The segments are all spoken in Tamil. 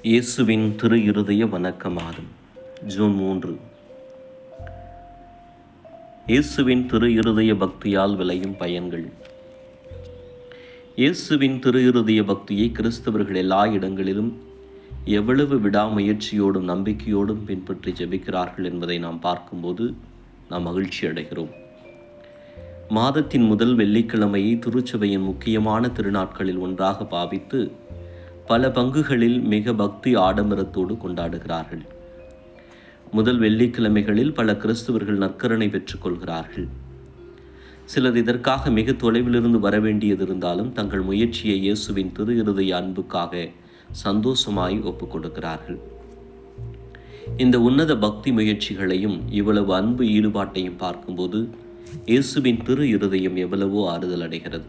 இயேசுவின் திரு இருதய வணக்க மாதம் ஜூன் 3. இயேசுவின் திரு இருதய பக்தியால் விளையும் பயன்கள். இயேசுவின் திரு இருதய பக்தியை கிறிஸ்தவர்கள் எல்லா இடங்களிலும் எவ்வளவு விடாமுயற்சியோடும் நம்பிக்கையோடும் பின்பற்றி ஜெபிக்கிறார்கள் என்பதை நாம் பார்க்கும்போது நாம் மகிழ்ச்சி அடைகிறோம். மாதத்தின் முதல் வெள்ளிக்கிழமையை திருச்சபையின் முக்கியமான திருநாட்களில் ஒன்றாக பாவித்து பல பங்குகளில் மிக பக்தி ஆடம்பரத்தோடு கொண்டாடுகிறார்கள். முதல் வெள்ளிக்கிழமைகளில் பல கிறிஸ்தவர்கள் நற்கருணை பெற்றுக் கொள்கிறார்கள். சிலர் இதற்காக மிக தொலைவிலிருந்து வரவேண்டியது இருந்தாலும் தங்கள் முயற்சியை இயேசுவின் திரு இருதய அன்புக்காக சந்தோஷமாய் ஒப்புக் கொடுக்கிறார்கள். இந்த உன்னத பக்தி முயற்சிகளையும் இவ்வளவு அன்பு ஈடுபாட்டையும் பார்க்கும்போது இயேசுவின் திரு இருதயம் எவ்வளவோ ஆறுதல் அடைகிறது.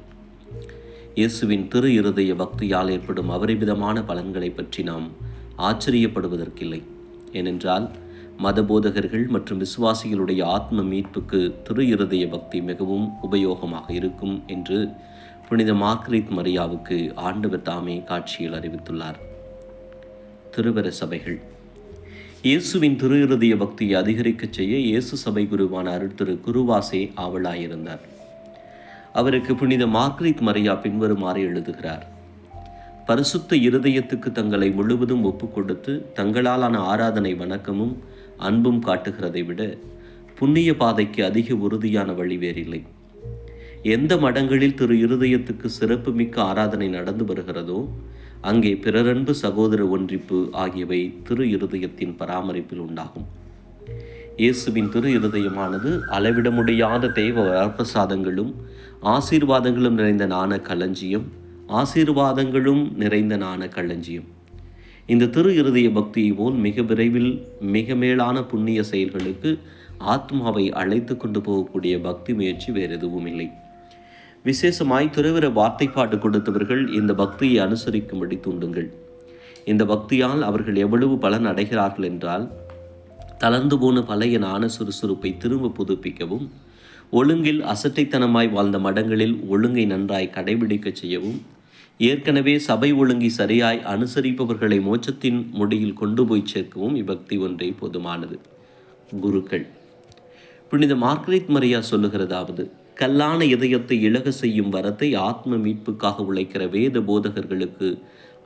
இயேசுவின் திரு இருதய பக்தியால் ஏற்படும் அபரிமிதமான பலன்களை பற்றி நாம் ஆச்சரியப்படுவதற்கில்லை. ஏனென்றால் மதபோதகர்கள் மற்றும் விசுவாசிகளுடைய ஆத்ம மீட்புக்கு திரு இருதய பக்தி மிகவும் உபயோகமாக இருக்கும் என்று புனித மார்கரெட் மரியாவுக்கு ஆண்டவர் தாமே காட்சியில் அறிவித்துள்ளார். திருவர சபைகள் இயேசுவின் திரு இருதய பக்தியை அதிகரிக்கச் செய்ய இயேசு சபை குருவான அருட்திரு குருவாசே ஆவலாயிருந்தார். அவருக்கு புனித மார்கரெட் மரியா பின்வருமாறு எழுதுகிறார். பரிசுத்த இருதயத்துக்கு தங்களை முழுவதும் ஒப்புக் கொடுத்து தங்களாலான ஆராதனை வணக்கமும் அன்பும் காட்டுகிறதை விட புண்ணிய பாதைக்கு அதிக உறுதியான வழி வேறில்லை. எந்த மடங்களில் திரு இருதயத்துக்கு சிறப்புமிக்க ஆராதனை நடந்து வருகிறதோ அங்கே பிறரன்பு சகோதர ஒன்றிப்பு ஆகியவை திரு இருதயத்தின் பராமரிப்பில் உண்டாகும். இயேசுவின் திரு இருதயமானது அளவிட முடியாத தெய்வ வரப்பிரசாதங்களும் ஆசீர்வாதங்களும் நிறைந்த நாண களஞ்சியம். இந்த திரு இருதய பக்தியை போல் மிக விரைவில் மிக மேலான புண்ணிய செயல்களுக்கு ஆத்மாவை அழைத்து கொண்டு போகக்கூடிய பக்தி முயற்சி வேறு எதுவும் இல்லை. விசேஷமாய் துறவர வார்த்தைப்பாடு கொடுத்தவர்கள் இந்த பக்தியை அனுசரிக்கும்படி தூண்டுங்கள். இந்த பக்தியால் அவர்கள் எவ்வளவு பலன் அடைகிறார்கள் என்றால், தளர்ந்து போன பழைய நாண சுறுசுறுப்பை திரும்ப புதுப்பிக்கவும், ஒழுங்கில் அசட்டைத்தனமாய் வாழ்ந்த மடங்களில் ஒழுங்கை நன்றாய் கடைபிடிக்க செய்யவும், ஏற்கனவே சபை ஒழுங்கை சரியாய் அனுசரிப்பவர்களை மோட்சத்தின் முடியில் கொண்டு போய் சேர்க்கவும் இப்பக்தி ஒன்றே போதுமானது. குருக்கள். புனித மார்கரெட் மரியா சொல்லுகிறதாவது, கல்லான இதயத்தை இழக செய்யும் வரத்தை ஆத்ம மீட்புக்காக உழைக்கிற வேத போதகர்களுக்கு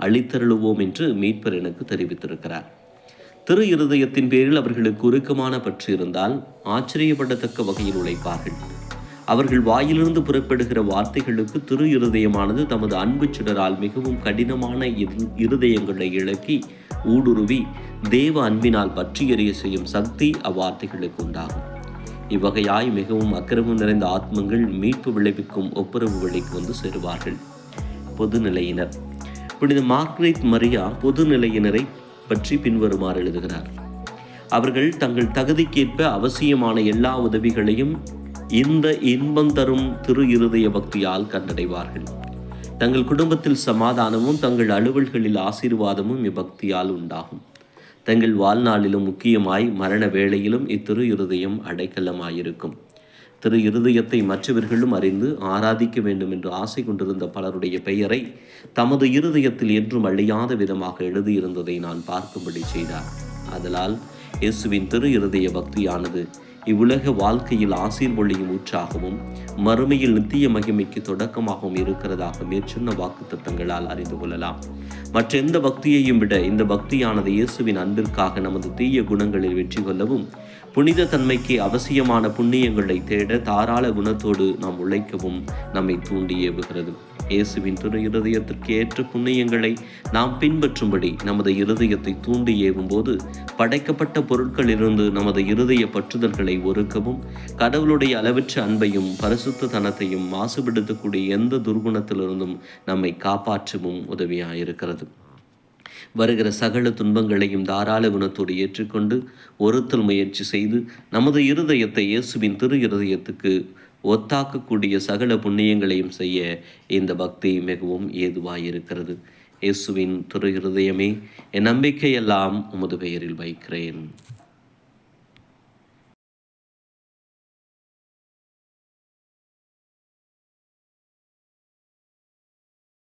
அளித்தருளுவோம் என்று மீட்பர் எனக்கு தெரிவித்திருக்கிறார். திரு இருதயத்தின் பேரில் அவர்களுக்கு உருக்கமான பற்று இருந்தால் ஆச்சரியப்படத்தக்க வகையில் உழைப்பார்கள். அவர்கள் வாயிலிருந்து புறப்படுகிற வார்த்தைகளுக்கு திரு இருதயமானது தமது அன்பு சுடரால் மிகவும் கடினமான இருதயங்களை இழக்கி ஊடுருவி தேவ அன்பினால் பற்றி எறிய செய்யும் சக்தி அவ்வார்த்தைகளுக்கு உண்டாகும். இவ்வகையாய் மிகவும் அக்கிரமம் நிறைந்த ஆத்மங்கள் மீட்பு விளைவிக்கும் ஒப்புரவு வழிக்கு வந்து சேருவார்கள். பொதுநிலையினர். புனித மார்கரெட் மரியா பொதுநிலையினரை பற்றி பின்வருமாறு எழுதுகிறார். அவர்கள் தங்கள் தகுதிக்கேற்ப அவசியமான எல்லா உதவிகளையும் இந்த இன்பம் தரும் திரு இருதய பக்தியால் கண்டடைவார்கள். தங்கள் குடும்பத்தில் சமாதானமும் தங்கள் அலுவல்களில் ஆசீர்வாதமும் இப்பக்தியால் உண்டாகும். தங்கள் வாழ்நாளிலும் முக்கியமாய் மரண வேளையிலும் இத்திரு இருதயம் அடைக்கலமாயிருக்கும். திரு இருதயத்தை மற்றவர்களும் அறிந்து ஆராதிக்க வேண்டும் என்று ஆசை கொண்டிருந்த பலருடைய பெயரை தமது இருதயத்தில் என்றும் அழியாத விதமாக எழுதியிருந்ததை நான் பார்க்கும்படி செய்தார். ஆதலால் இயேசுவின் திரு இருதய பக்தியானது இவ்வுலக வாழ்க்கையில் ஆசீர்வொழியும் ஊற்றாகவும் மறுமையில் நித்திய மகிமைக்கு தொடக்கமாகவும் இருக்கிறதாக மேற்சொன்ன வாக்கு தத்தங்களால் அறிந்து கொள்ளலாம். மற்ற எந்த பக்தியையும் விட இந்த பக்தியானது இயேசுவின் அன்பிற்காக நமது தீய குணங்களில் வெற்றி கொள்ளவும் புனித தன்மைக்கு அவசியமான புண்ணியங்களை தேட தாராள குணத்தோடு நாம் உழைக்கவும் நம்மை தூண்டி ஏவுகிறது. இயேசுவின் திரு இருதயத்திற்கு ஏற்ற புண்ணியங்களை நாம் பின்பற்றும்படி நமது இருதயத்தை தூண்டி ஏவும் போது படைக்கப்பட்ட பொருட்களிலிருந்து நமது இருதய பற்றுதல்களை ஒருக்கவும் கடவுளுடைய அளவற்ற அன்பையும் பரிசுத்த தனத்தையும் மாசுபடுத்தக்கூடிய எந்த துர்குணத்திலிருந்தும் நம்மை காப்பாற்றவும் உதவியாயிருக்கிறது. வருகிற சகல துன்பங்களையும் தாராள குணத்தோடு ஏற்றுக்கொண்டு ஒருத்தல் முயற்சி செய்து நமது இருதயத்தை இயேசுவின் திரு இருதயத்துக்கு ஒத்தாக்கக்கூடிய சகல புண்ணியங்களையும் செய்ய இந்த பக்தி மிகவும் ஏதுவாயிருக்கிறது. இயேசுவின் திரு இருதயமே, என் நம்பிக்கையெல்லாம் உமது பெயரில் வைக்கிறேன்.